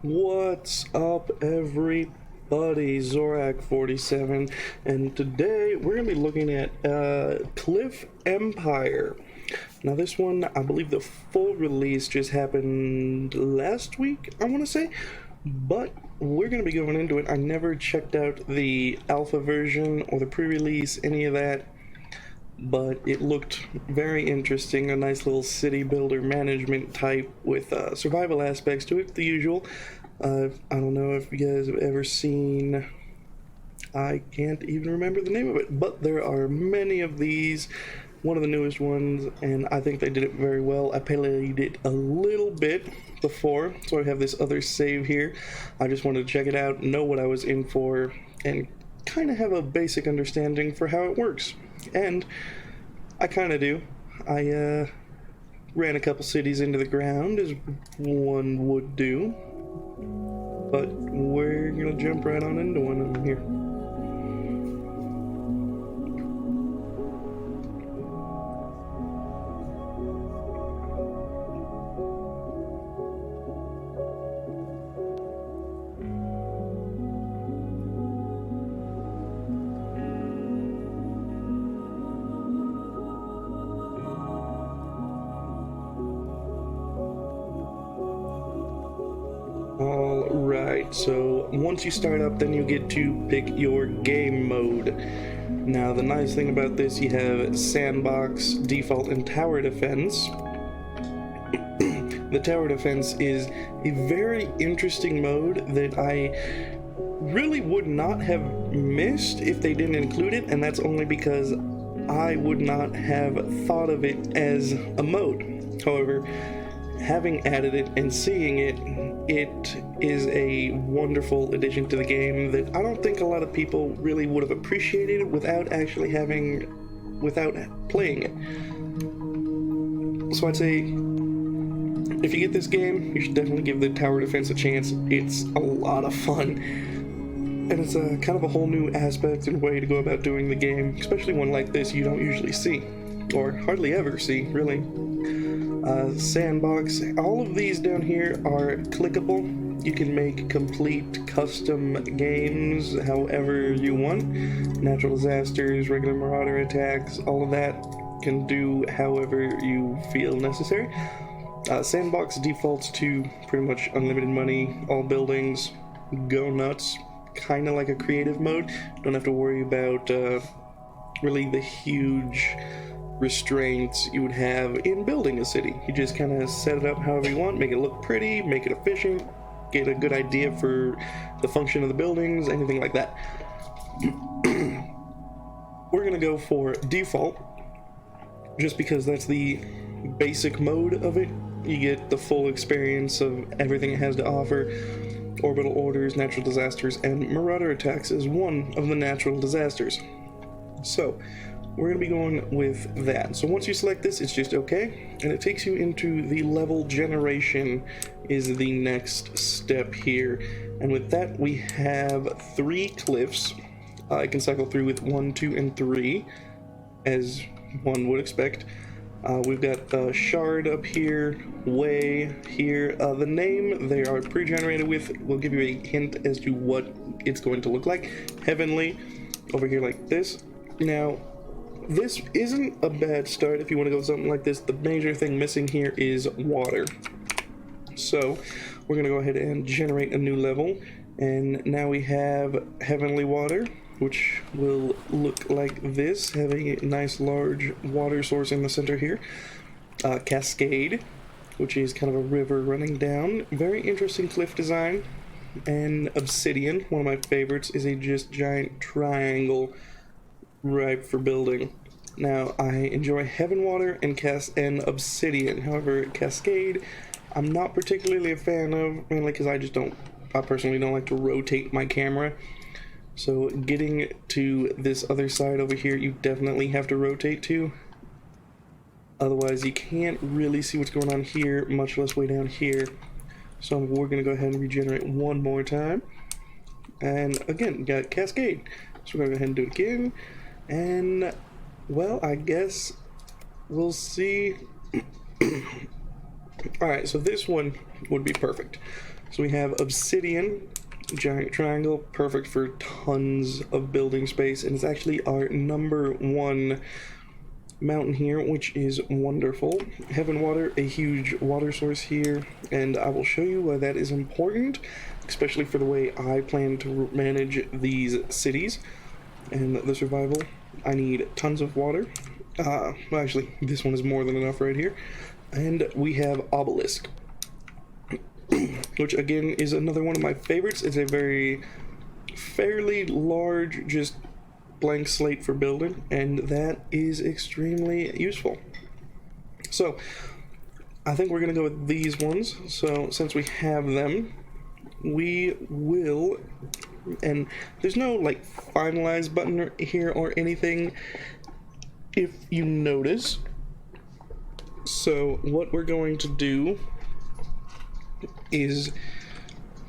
What's up, everybody? Zorak47, and today we're going to be looking at Cliff Empire. Now, this one, I believe the full release just happened last week, I want to say, but we're going to be going into it. I never checked out the alpha version or the pre-release, any of that, but it looked very interesting. A nice little city builder management type with survival aspects to it, the usual. I don't know if you guys have ever seen, I can't even remember the name of it, but there are many of these, one of the newest ones, and I think they did it very well. I played it a little bit before, so I have this other save here. I just wanted to check it out, know what I was in for, and kind of have a basic understanding for how it works. And I kind of do. I ran a couple cities into the ground, as one would do. But we're gonna jump right on into one of them here. Alright, so once you start up, then you get to pick your game mode. Now, the nice thing about this, you have sandbox, default, and tower defense. The tower defense is a very interesting mode that I really would not have missed if they didn't include it, and that's only because I would not have thought of it as a mode. However, having added it and seeing it, it is a wonderful addition to the game that I don't think a lot of people really would have appreciated without playing it. So I'd say, if you get this game, you should definitely give the tower defense a chance. It's a lot of fun, and it's a kind of a whole new aspect and way to go about doing the game, especially one like this you don't usually see, or hardly ever see, really. Sandbox, all of these down here are clickable. You can make complete custom games however you want. Natural disasters, regular marauder attacks, all of that can do however you feel necessary. Sandbox defaults to pretty much unlimited money, all buildings, go nuts, kind of like a creative mode. Don't have to worry about really the huge restraints you would have in building a city. You just kind of set it up however you want, make it look pretty, make it efficient, get a good idea for the function of the buildings, anything like that. We're gonna go for default, just because that's the basic mode of it. You get the full experience of everything it has to offer. Orbital orders, natural disasters, and marauder attacks is one of the natural disasters. So we're going to be going with that. So once you select this, it's just okay, and it takes you into the level generation is the next step here. And with that, we have 3 cliffs. I can cycle through with 1, 2, and 3, as one would expect. We've got Shard up here, Way here. The name they are pre-generated with will give you a hint as to what it's going to look like. Heavenly, over here like this. Now, this isn't a bad start if you want to go something like this. The major thing missing here is water. So we're going to go ahead and generate a new level. And now we have Heavenly Water, which will look like this, having a nice large water source in the center here. Cascade, which is kind of a river running down. Very interesting cliff design. And Obsidian, one of my favorites, is a just giant triangle ripe for building. Now, I enjoy Heaven Water and Obsidian. However, Cascade, I'm not particularly a fan of, mainly because I personally don't like to rotate my camera. So getting to this other side over here, you definitely have to rotate to. Otherwise, you can't really see what's going on here, much less way down here. So we're going to go ahead and regenerate one more time. And again, got Cascade. So we're going to go ahead and do it again. And, well, I guess we'll see. Alright, so this one would be perfect. So we have obsidian, giant triangle, perfect for tons of building space, and it's actually our #1 mountain here, which is wonderful. Heaven water, a huge water source here, and I will show you why that is important, especially for the way I plan to manage these cities and the survival. I need tons of water. Well, actually, this one is more than enough right here. And we have obelisk, which again is another one of my favorites. It's a fairly large, just blank slate for building, and that is extremely useful. So I think we're gonna go with these ones. So since we have them, we will, and there's no like finalize button here or anything, if you notice. So what we're going to do is,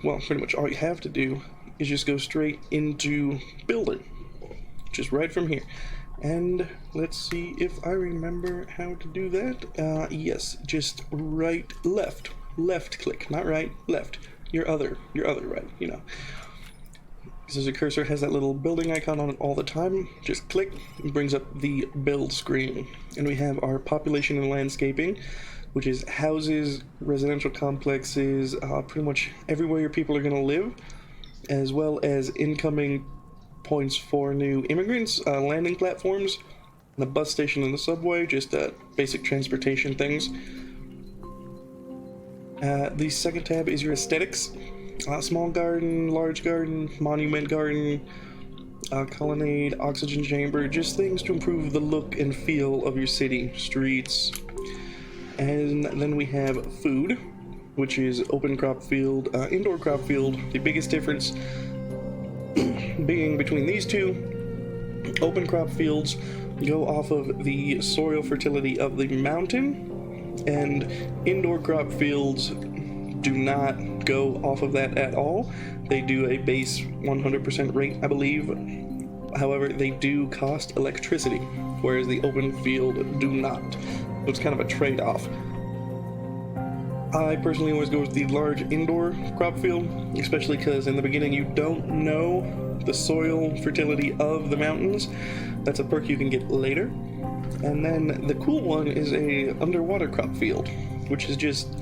well, pretty much all you have to do is just go straight into building, just right from here. And let's see if I remember how to do that. Yes, just left click, not right, left, your other right, you know. So the cursor has that little building icon on it all the time. Just click, it brings up the build screen. And we have our population and landscaping, which is houses, residential complexes, pretty much everywhere your people are going to live, as well as incoming points for new immigrants, landing platforms, the bus station and the subway, just basic transportation things. The second tab is your aesthetics. Small garden, large garden, monument garden, colonnade, oxygen chamber, just things to improve the look and feel of your city, streets. And then we have food, which is open crop field, indoor crop field. The biggest difference being between these two, open crop fields go off of the soil fertility of the mountain, and indoor crop fields do not go off of that at all. They do a base 100% rate, I believe. However, they do cost electricity, whereas the open field do not. So it's kind of a trade-off. I personally always go with the large indoor crop field, especially because in the beginning you don't know the soil fertility of the mountains. That's a perk you can get later. And then the cool one is a underwater crop field, which is just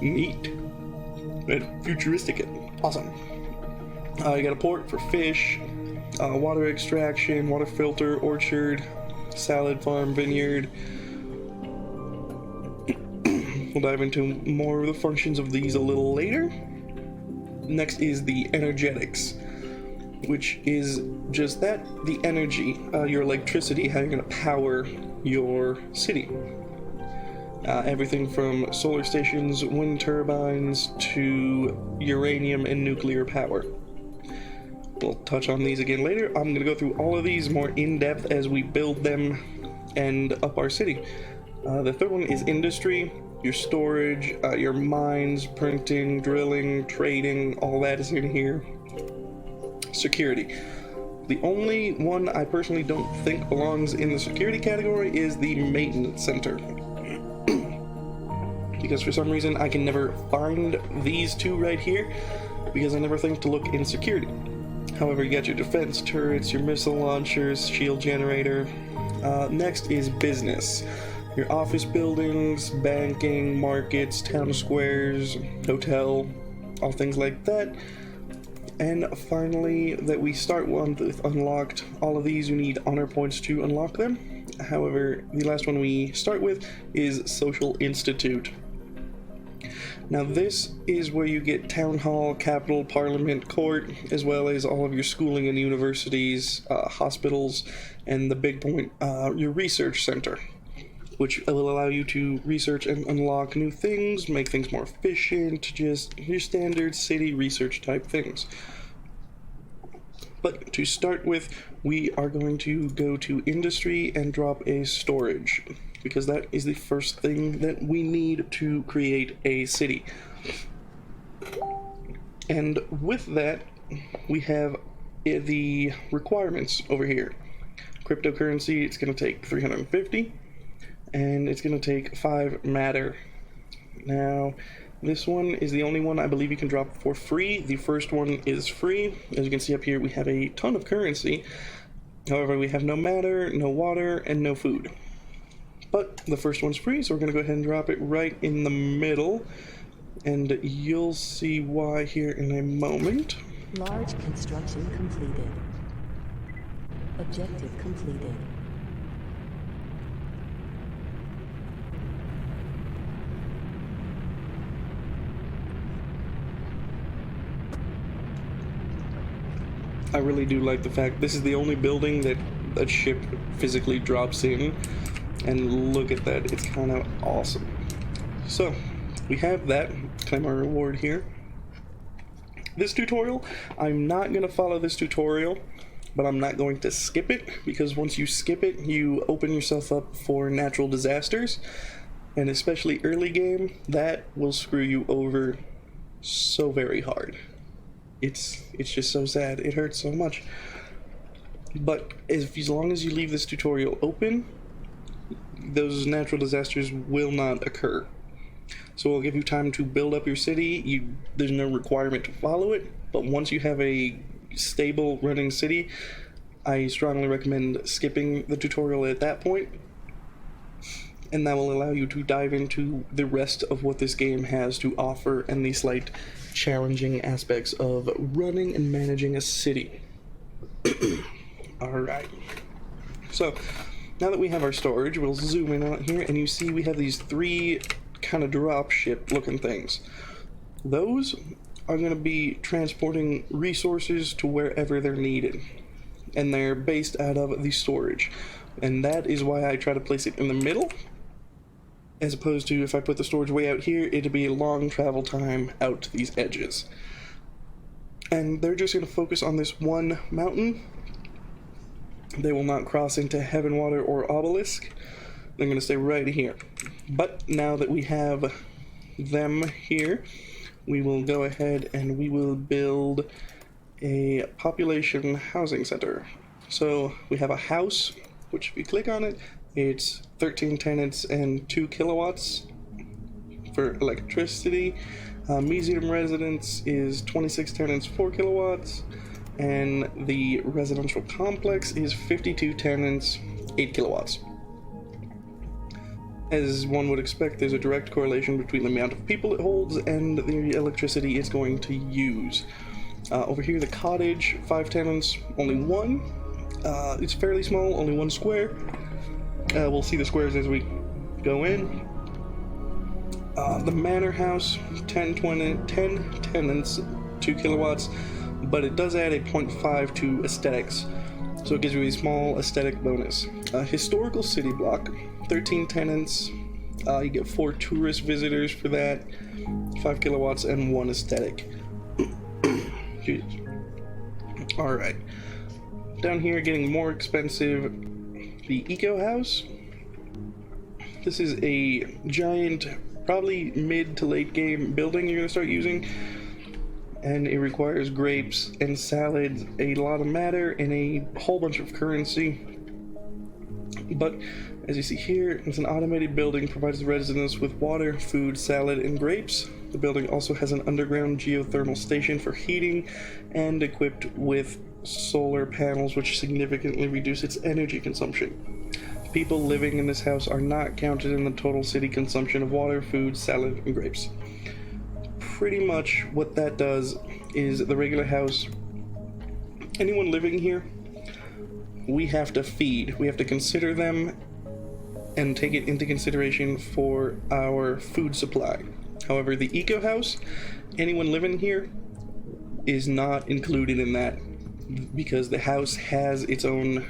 neat and futuristic and awesome. You got a port for fish, water extraction, water filter, orchard, salad farm, vineyard. We'll dive into more of the functions of these a little later. Next is the energetics, which is just that, the energy, your electricity, how you're going to power your city. Everything from solar stations, wind turbines, to uranium and nuclear power. We'll touch on these again later. I'm going to go through all of these more in depth as we build them and up our city. The third one is industry, your storage, your mines, printing, drilling, trading, all that is in here. Security. The only one I personally don't think belongs in the security category is the maintenance center. Because for some reason I can never find these two right here, because I never think to look in security. However, you got your defense turrets, your missile launchers, shield generator. Next is business. Your office buildings, banking, markets, town squares, hotel, all things like that. And finally, that we start one with unlocked. All of these you need honor points to unlock them. However, the last one we start with is Social Institute. Now this is where you get town hall, capitol, parliament, court, as well as all of your schooling and universities, hospitals, and the big point, your research center, which will allow you to research and unlock new things, make things more efficient, just your standard city research type things. But to start with, we are going to go to industry and drop a storage, because that is the first thing that we need to create a city. And with that, we have the requirements over here. Cryptocurrency, it's going to take 350, and it's going to take 5 matter. Now, This one is the only one I believe you can drop for free. The first one is free. As you can see up here, we have a ton of currency. However, we have no matter, no water, and no food. But the first one's free, so we're going to go ahead and drop it right in the middle. And you'll see why here in a moment. Large construction completed. Objective completed. I really do like the fact this is the only building that a ship physically drops in, and look at that, it's kind of awesome. So we have that, claim our reward here. This tutorial, I'm not going to follow this tutorial, but I'm not going to skip it, because once you skip it, you open yourself up for natural disasters, and especially early game, that will screw you over so very hard. It's just so sad. It hurts so much. But as long as you leave this tutorial open, those natural disasters will not occur. So it'll give you time to build up your city. There's no requirement to follow it, but once you have a stable running city, I strongly recommend skipping the tutorial at that point, and that will allow you to dive into the rest of what this game has to offer and the slight challenging aspects of running and managing a city. Alright, so now that we have our storage, we'll zoom in on it here, and you see we have these three kind of drop ship looking things. Those are going to be transporting resources to wherever they're needed, and they're based out of the storage, and that is why I try to place it in the middle, as opposed to if I put the storage way out here, it'd be a long travel time out to these edges. And they're just going to focus on this one mountain. They will not cross into Heaven Water or Obelisk. They're going to stay right here. But now that we have them here, we will go ahead and we will build a population housing center. So we have a house, which if you click on it, it's 13 tenants and 2 kilowatts for electricity. Museum residence is 26 tenants, 4 kilowatts. And the residential complex is 52 tenants, 8 kilowatts. As one would expect, there's a direct correlation between the amount of people it holds and the electricity it's going to use. Over here, the cottage, 5 tenants, only 1. It's fairly small, only 1 square. We'll see the squares as we go in. The manor house, 10 tenants, 2 kilowatts, but it does add a 0.5 to aesthetics, so it gives you a small aesthetic bonus. Historical city block, 13 tenants, you get 4 tourist visitors for that, 5 kilowatts, and 1 aesthetic. Alright. Down here, getting more expensive, the eco house. This is a giant, probably mid to late game building you're going to start using, and it requires grapes and salads, a lot of matter, and a whole bunch of currency. But as you see here, it's an automated building, provides the residents with water, food, salad, and grapes. The building also has an underground geothermal station for heating and equipped with solar panels, which significantly reduce its energy consumption. People living in this house are not counted in the total city consumption of water, food, salad, and grapes. Pretty much what that does is the regular house, anyone living here, we have to feed. We have to consider them and take it into consideration for our food supply. However, the eco house, anyone living here is not included in that, because the house has its own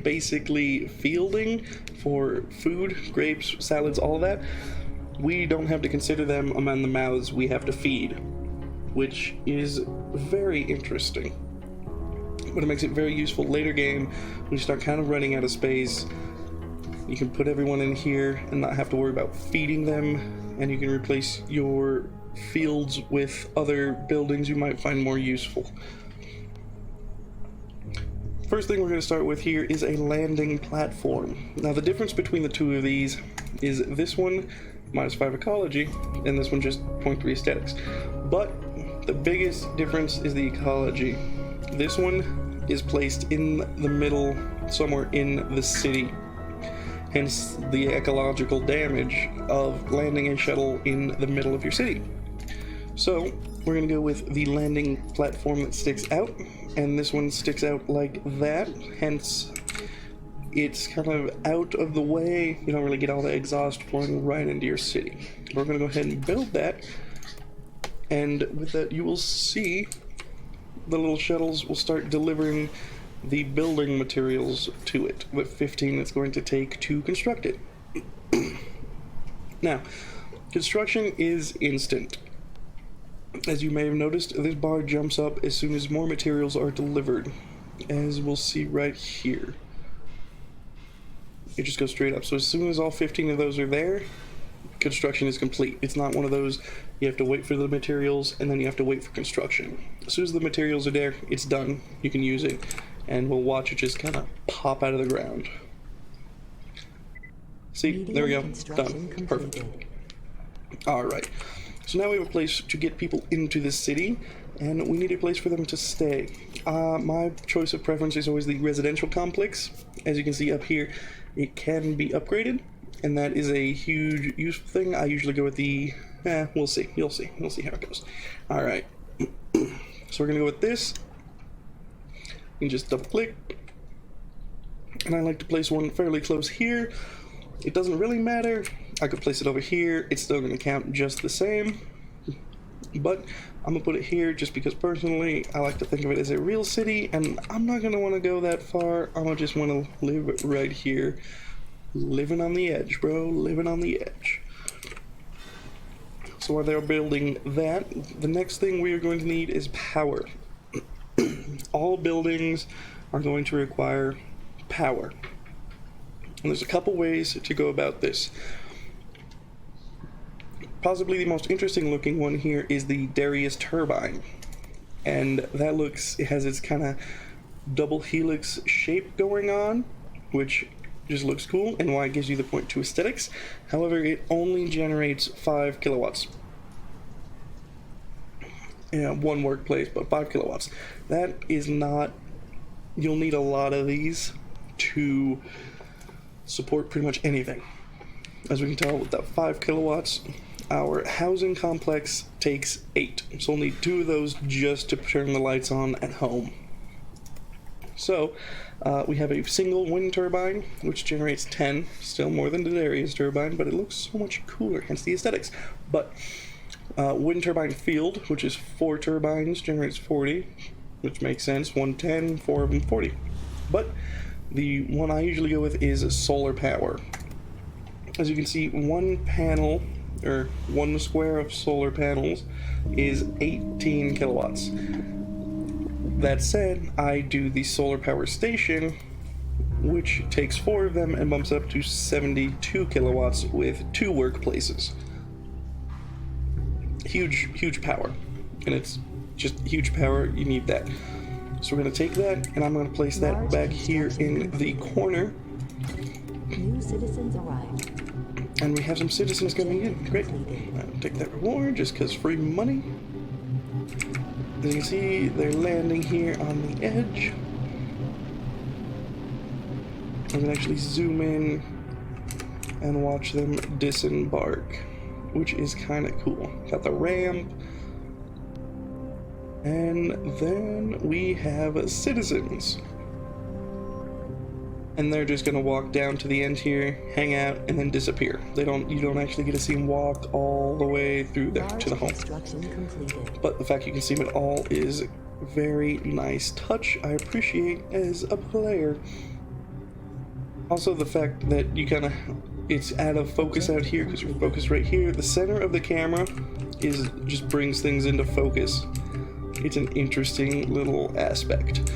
basically fielding for food, grapes, salads, all of that. We don't have to consider them among the mouths we have to feed, which is very interesting. But it makes it very useful later game when you start kind of running out of space. You can put everyone in here and not have to worry about feeding them, and you can replace your fields with other buildings you might find more useful. First thing we're going to start with here is a landing platform. Now the difference between the two of these is this one -5 ecology, and this one just 0.3 aesthetics. But the biggest difference is the ecology. This one is placed in the middle, somewhere in the city. Hence the ecological damage of landing a shuttle in the middle of your city. So we're going to go with the landing platform that sticks out, and this one sticks out like that, hence it's kind of out of the way. You don't really get all the exhaust flowing right into your city. We're going to go ahead and build that, and with that you will see the little shuttles will start delivering the building materials to it, with 15 it's going to take to construct it. Now, construction is instant. As you may have noticed, this bar jumps up as soon as more materials are delivered, as we'll see right here. It just goes straight up. So as soon as all 15 of those are there, construction is complete. It's not one of those you have to wait for the materials and then you have to wait for construction. As soon as the materials are there, it's done. You can use it, and we'll watch it just kind of pop out of the ground. See, there we go. Done. Perfect. Alright. So now we have a place to get people into the city, and we need a place for them to stay. My choice of preference is always the residential complex. As you can see up here, it can be upgraded, and that is a huge useful thing. I usually go with the, we'll see. You'll see. We'll see how it goes. Alright. So we're going to go with this. You can just double click. And I like to place one fairly close here. It doesn't really matter. I could place it over here. It's still going to count just the same. But I'm going to put it here just because personally I like to think of it as a real city, and I'm not going to want to go that far. I'm going to just want to live right here. Living on the edge, bro. Living on the edge. So while they're building that, the next thing we are going to need is power. All buildings are going to require power. And there's a couple ways to go about this. Possibly the most interesting looking one here is the Darius turbine. And that it has its kind of double helix shape going on, which just looks cool, and why it gives you the 0.2 aesthetics. However, it only generates 5 kilowatts. Yeah, one workplace, but 5 kilowatts. That is not... You'll need a lot of these to support pretty much anything. As we can tell, with that 5 kilowatts, our housing complex takes 8. So we'll need 2 of those just to turn the lights on at home. So, we have a single wind turbine, which generates 10, still more than the Darius turbine, but it looks so much cooler, hence the aesthetics. But, wind turbine field, which is 4 turbines, generates 40, which makes sense, 110, 4 of them 40. But, the one I usually go with is solar power. As you can see, one panel, or one square of solar panels, is 18 kilowatts. That said, I do the solar power station, which takes 4 of them and bumps up to 72 kilowatts with 2 workplaces. Huge power. And it's just huge power, you need that. So we're going to take that, and I'm going to place that back here in the corner. New citizens arrived. And we have some citizens coming in. Great. I'll take that reward just because free money. As you can see, they're landing here on the edge. I can actually zoom in and watch them disembark, which is kind of cool. Got the ramp. And then we have citizens. And they're just gonna walk down to the end here, hang out, and then disappear. You don't actually get to see them walk all the way through there to the home. But the fact you can see them at all is very nice touch. I appreciate as a player. Also the fact that it's out of focus out here because you're focused right here. The center of the camera just brings things into focus. It's an interesting little aspect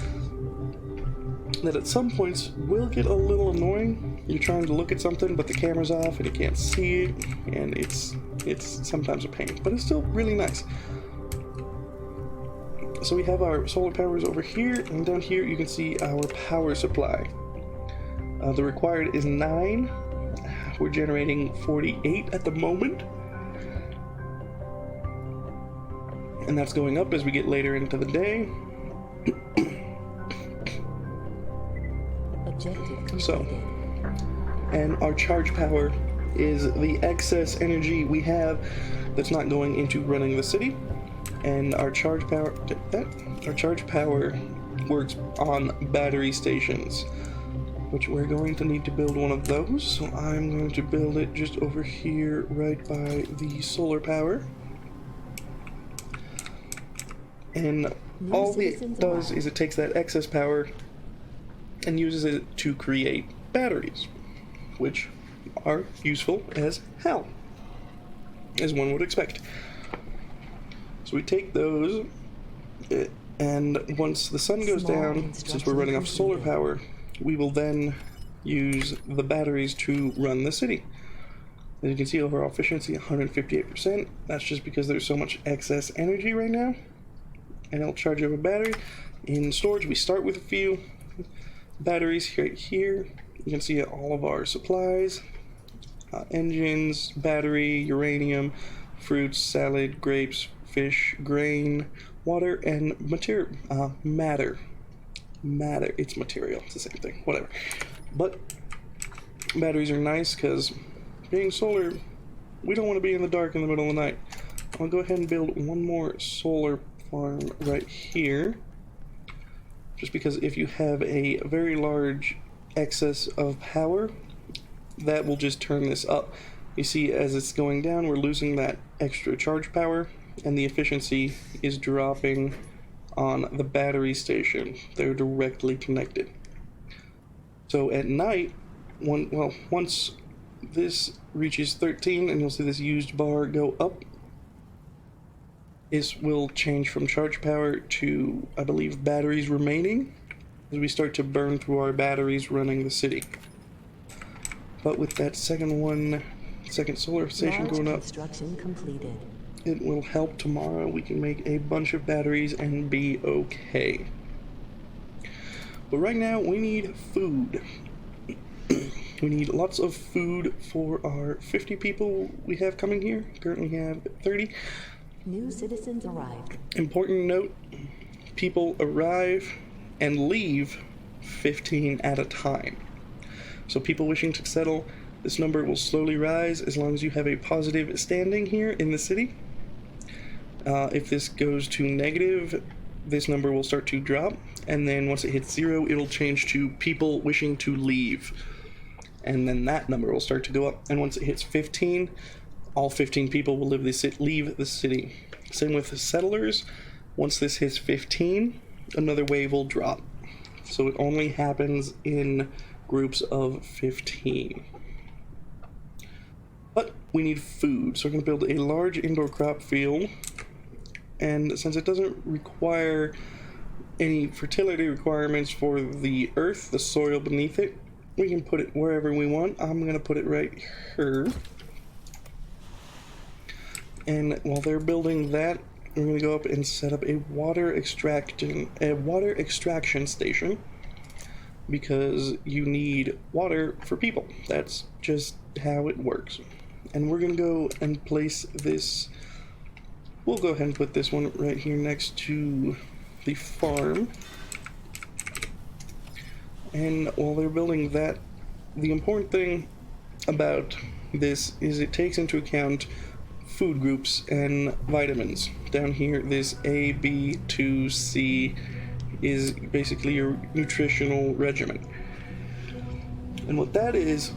that at some points will get a little annoying. You're trying to look at something, but the camera's off and you can't see it, and it's sometimes a pain, but it's still really nice. So we have our solar powers over here, and down here you can see our power supply. The required is 9. We're generating 48 at the moment. And that's going up as we get later into the day. Objective completed. So, and our charge power is the excess energy we have that's not going into running the city. And our charge power, works on battery stations, which we're going to need to build one of those. So I'm going to build it just over here, right by the solar power. And all it does is it takes that excess power and uses it to create batteries, which are useful as hell, as one would expect. So we take those, and once the sun goes down, since we're running off solar power, we will then use the batteries to run the city. As you can see, overall efficiency 158%. That's just because there's so much excess energy right now. And it'll charge up a battery. In storage, we start with a few batteries right here. You can see all of our supplies, engines, battery, uranium, fruits, salad, grapes, fish, grain, water, and matter. Matter, it's material, it's the same thing, whatever. But batteries are nice because being solar, we don't want to be in the dark in the middle of the night. I'll go ahead and build one more solar farm right here, just because if you have a very large excess of power, that will just turn this up. You see, as it's going down, we're losing that extra charge power, and the efficiency is dropping on the battery station. They're directly connected. So at night, once this reaches 13, and you'll see this used bar go up, this will change from charge power to, I believe, batteries remaining, as we start to burn through our batteries running the city. But with that second solar station going up, construction completed. it will help tomorrow. We can make a bunch of batteries and be okay. But right now, we need food. We need lots of food for our 50 people we have coming here. Currently have 30. New citizens arrived. Important note, people arrive and leave 15 at a time. So people wishing to settle, this number will slowly rise as long as you have a positive standing here in the city. If this goes to negative, this number will start to drop, and then once it hits 0, it'll change to people wishing to leave. And then that number will start to go up, and once it hits 15, all 15 people will leave the city. Same with the settlers. Once this hits 15, another wave will drop. So it only happens in groups of 15. But we need food, so we're going to build a large indoor crop field. And since it doesn't require any fertility requirements for the earth, the soil beneath it, we can put it wherever we want. I'm going to put it right here. And while they're building that, we're going to go up and set up a water extraction station, because you need water for people. That's just how it works. And we're going to go and place this. We'll go ahead and put this one right here next to the farm. And while they're building that, the important thing about this is it takes into account food groups and vitamins. Down here, this A, B, 2, C is basically your nutritional regimen. And what that is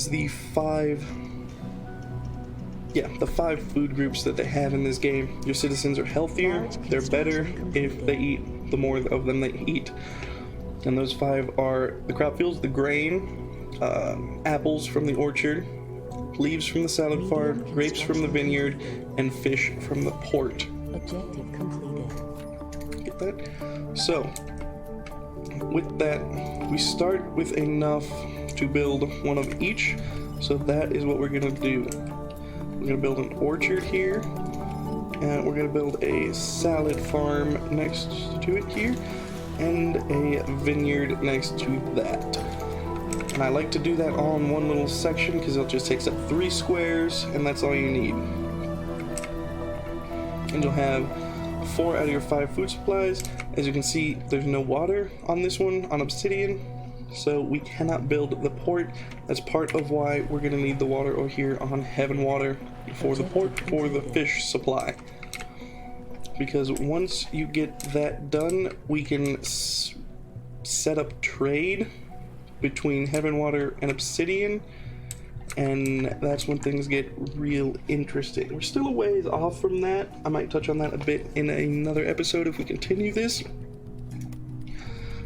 the five food groups that they have in this game. Your citizens are healthier, they're better if they eat, the more of them they eat. And those 5 are the crop fields, the grain, apples from the orchard, leaves from the salad farm, grapes from the vineyard, and fish from the port. Objective completed. Get that? So, with that, we start with enough to build one of each. So that is what we're gonna do. We're gonna build an orchard here, and we're gonna build a salad farm next to it here, and a vineyard next to that. And I like to do that all in one little section because it just takes up 3 squares, and that's all you need. And you'll have 4 out of your 5 food supplies. As you can see, there's no water on this one, on obsidian, so we cannot build the port. That's part of why we're going to need the water over here on Heaven Water for the port, for the fish supply. Because once you get that done, we can set up trade between Heaven Water and obsidian, and that's when things get real interesting. We're still a ways off from that. I might touch on that a bit in another episode if we continue this,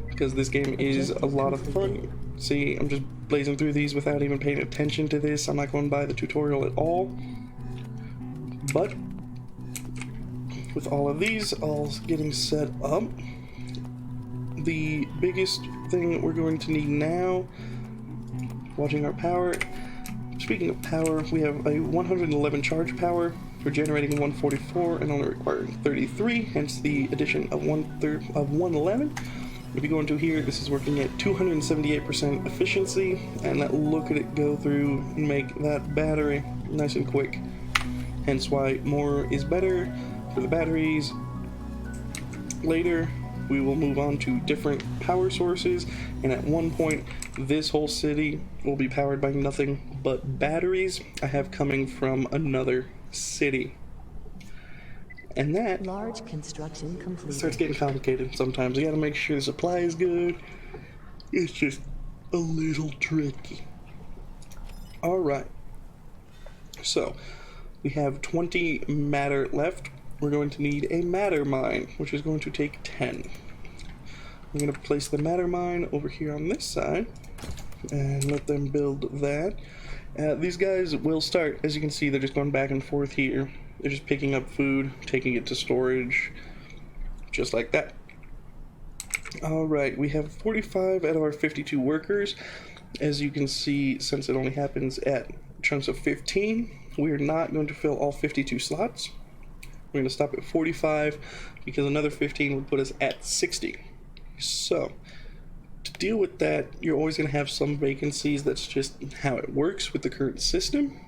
because this game is a lot of fun. See, I'm just blazing through these without even paying attention to this. I'm not going by the tutorial at all. But with all of these all getting set up, the biggest thing that we're going to need now, watching our power. Speaking of power, we have a 111 charge power for generating 144 and only requiring 33, hence the addition of 111. If you go into here, this is working at 278% efficiency, and look at it go through and make that battery nice and quick. Hence why more is better for the batteries. Later, we will move on to different power sources, and at one point, this whole city will be powered by nothing but batteries I have coming from another city. And that Large construction completed. starts getting complicated sometimes. You gotta make sure the supply is good. It's just a little tricky. Alright. So, we have 20 matter left. We're going to need a matter mine, which is going to take 10. I'm going to place the matter mine over here on this side and let them build that. These guys will start, as you can see, they're just going back and forth here. They're just picking up food, taking it to storage, just like that. Alright, we have 45 out of our 52 workers. As you can see, since it only happens at chunks of 15, we're not going to fill all 52 slots. We're going to stop at 45 because another 15 would put us at 60. So, to deal with that, you're always going to have some vacancies. That's just how it works with the current system.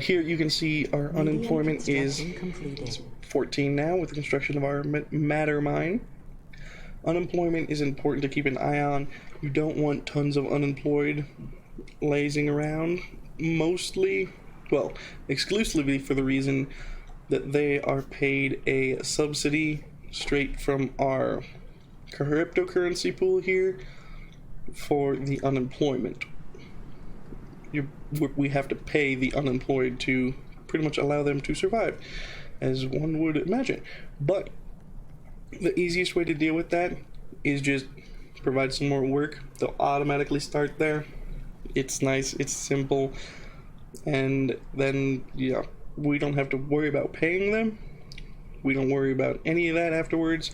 Here you can see our unemployment is 14 now with the construction of our matter mine. Unemployment is important to keep an eye on. You don't want tons of unemployed lazing around, mostly, well, exclusively for the reason that they are paid a subsidy straight from our cryptocurrency pool here for the unemployment. We have to pay the unemployed to pretty much allow them to survive, as one would imagine. But the easiest way to deal with that is just provide some more work. They'll automatically start there. It's nice, it's simple, and then, yeah, we don't have to worry about paying them. We don't worry about any of that afterwards.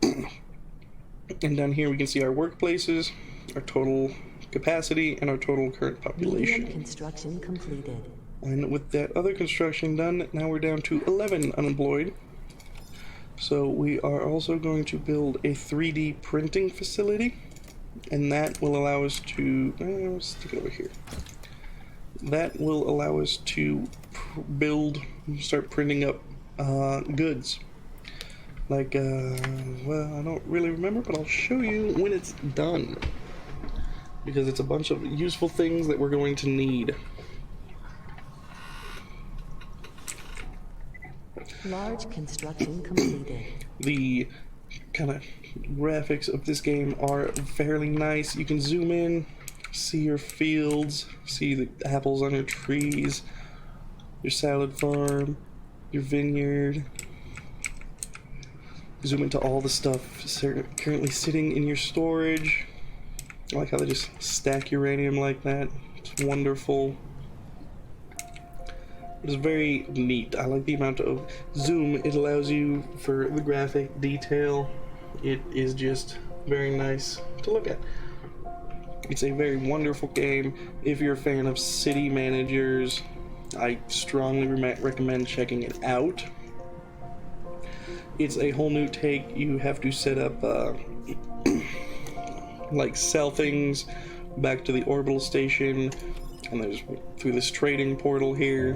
And down here we can see our workplaces, our total capacity, and our total current population. Medium construction completed. And with that other construction done, now we're down to 11 unemployed. So we are also going to build a 3D printing facility, and that will allow us to, let's stick it over here. That will allow us to start printing up goods. Like, well, I don't really remember, but I'll show you when it's done, because it's a bunch of useful things that we're going to need. Large construction completed. The kind of graphics of this game are fairly nice. You can zoom in, see your fields, see the apples on your trees, your salad farm, your vineyard. Zoom into all the stuff currently sitting in your storage. I like how they just stack uranium like that. It's wonderful. It's very neat. I like the amount of zoom it allows you for the graphic detail. It is just very nice to look at. It's a very wonderful game. If you're a fan of city managers, I strongly recommend checking it out. It's a whole new take. You have to set up like sell things back to the orbital station, and there's through this trading portal here.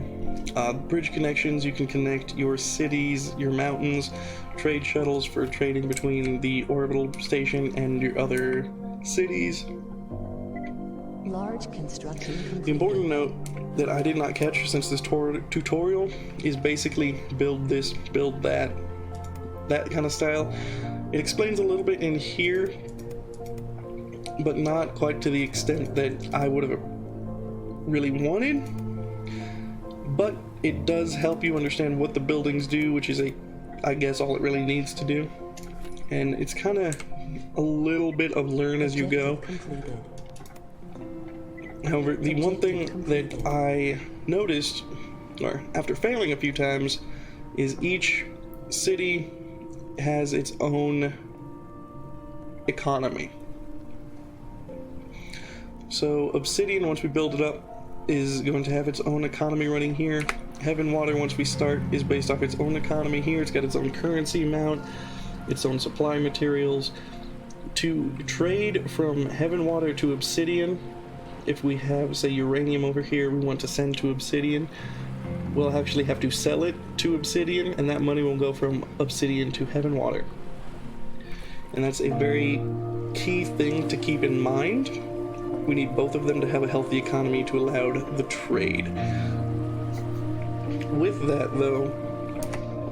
Bridge connections, you can connect your cities, your mountains, trade shuttles for trading between the orbital station and your other cities. Large construction completed. The important note that I did not catch since this tutorial is basically build this, build that kind of style. It explains a little bit in here, but not quite to the extent that I would have really wanted. But it does help you understand what the buildings do, which is I guess all it really needs to do. And it's kind of a little bit of learn as you go. Completed. However, the one thing that I noticed, or after failing a few times, is each city has its own economy. So Obsidian, once we build it up, is going to have its own economy running here. Heaven Water, once we start, is based off its own economy here. It's got its own currency amount, its own supply materials. To trade from Heaven Water to Obsidian, if we have, say, uranium over here we want to send to Obsidian, we'll actually have to sell it to Obsidian, and that money will go from Obsidian to Heaven Water. And that's a very key thing to keep in mind. We need both of them to have a healthy economy to allow the trade. With that, though,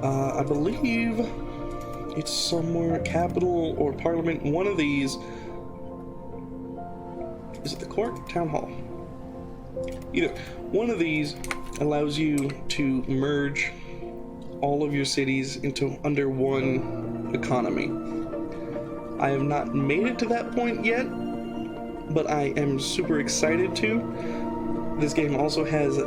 I believe it's somewhere, capital or parliament, one of these. Is it the court? Town hall. Either one of these allows you to merge all of your cities into under one economy. I have not made it to that point yet, but I am super excited to. This game also has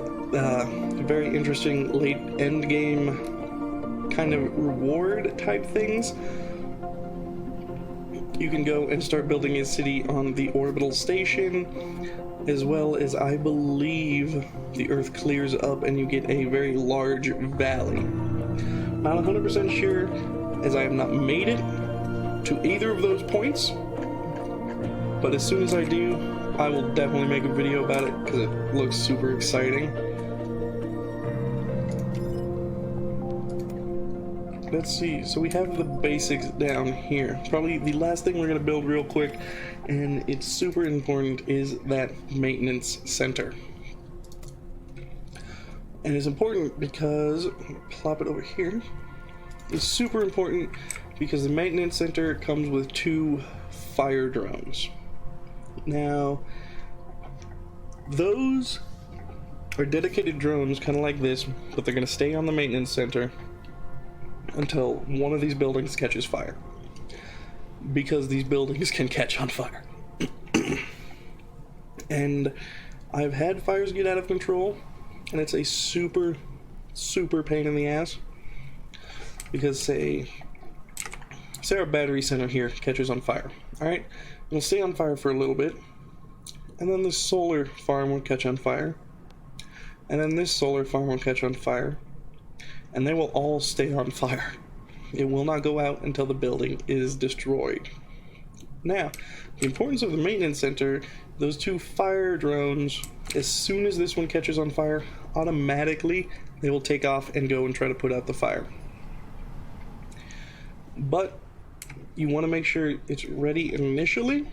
very interesting late end game kind of reward type things. You can go and start building a city on the orbital station, as well as I believe the Earth clears up and you get a very large valley. Not 100% sure, as I have not made it to either of those points, but as soon as I do, I will definitely make a video about it because it looks super exciting. Let's see, so we have the basics down here. Probably the last thing we're going to build real quick, and it's super important, is that maintenance center. And it's important because, plop it over here, it's super important because the maintenance center comes with 2 fire drones. Now, those are dedicated drones, kind of like this, but they're going to stay on the maintenance center until one of these buildings catches fire, because these buildings can catch on fire. And I've had fires get out of control, and it's a super pain in the ass, because say our battery center here catches on fire. All right, it'll stay on fire for a little bit, and then this solar farm will catch on fire, and then this solar farm will catch on fire, and they will all stay on fire. It will not go out until the building is destroyed. Now, the importance of the maintenance center, those 2 fire drones, as soon as this one catches on fire, automatically they will take off and go and try to put out the fire. But you want to make sure it's ready initially,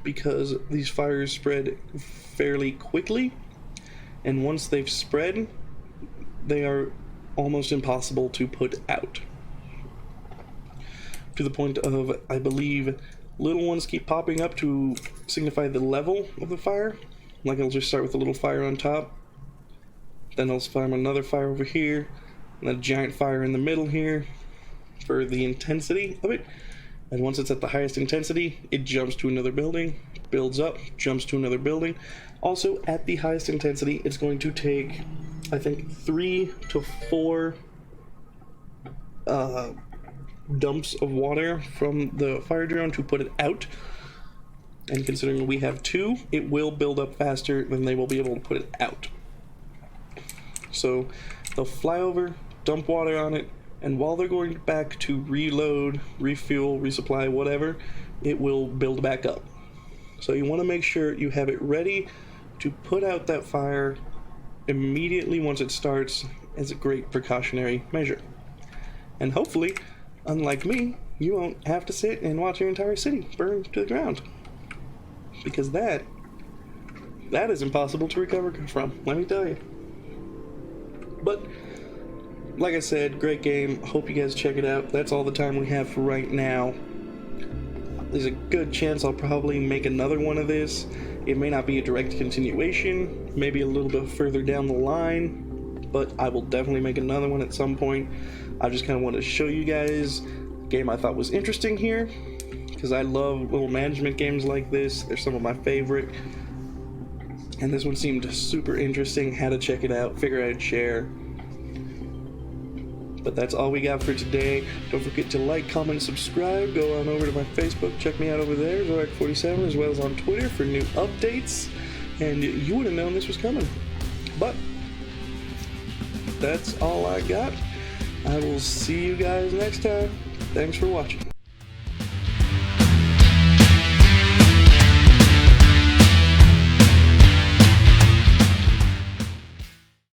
because these fires spread fairly quickly, and once they've spread, they are almost impossible to put out. To the point of, I believe, little ones keep popping up to signify the level of the fire. Like, it'll just start with a little fire on top, then it'll spawn another fire over here, and then a giant fire in the middle here for the intensity of it. And once it's at the highest intensity, it jumps to another building, builds up, jumps to another building. Also, at the highest intensity, it's going to take, I think, 3 to 4 dumps of water from the fire drone to put it out. And considering we have 2, it will build up faster than they will be able to put it out. So they'll fly over, dump water on it, and while they're going back to reload, refuel, resupply, whatever, it will build back up. So you want to make sure you have it ready to put out that fire immediately once it starts, as a great precautionary measure. And hopefully, unlike me, you won't have to sit and watch your entire city burn to the ground. Because that is impossible to recover from, let me tell you. But like I said, great game. Hope you guys check it out. That's all the time we have for right now. There's a good chance I'll probably make another one of this. It may not be a direct continuation, maybe a little bit further down the line, but I will definitely make another one at some point. I just kind of wanted to show you guys a game I thought was interesting here, because I love little management games like this. They're some of my favorite. And this one seemed super interesting. Had to check it out, figure I'd share. But that's all we got for today. Don't forget to like, comment, subscribe. Go on over to my Facebook. Check me out over there, Zorak47, as well as on Twitter for new updates. And you would have known this was coming. But that's all I got. I will see you guys next time. Thanks for watching.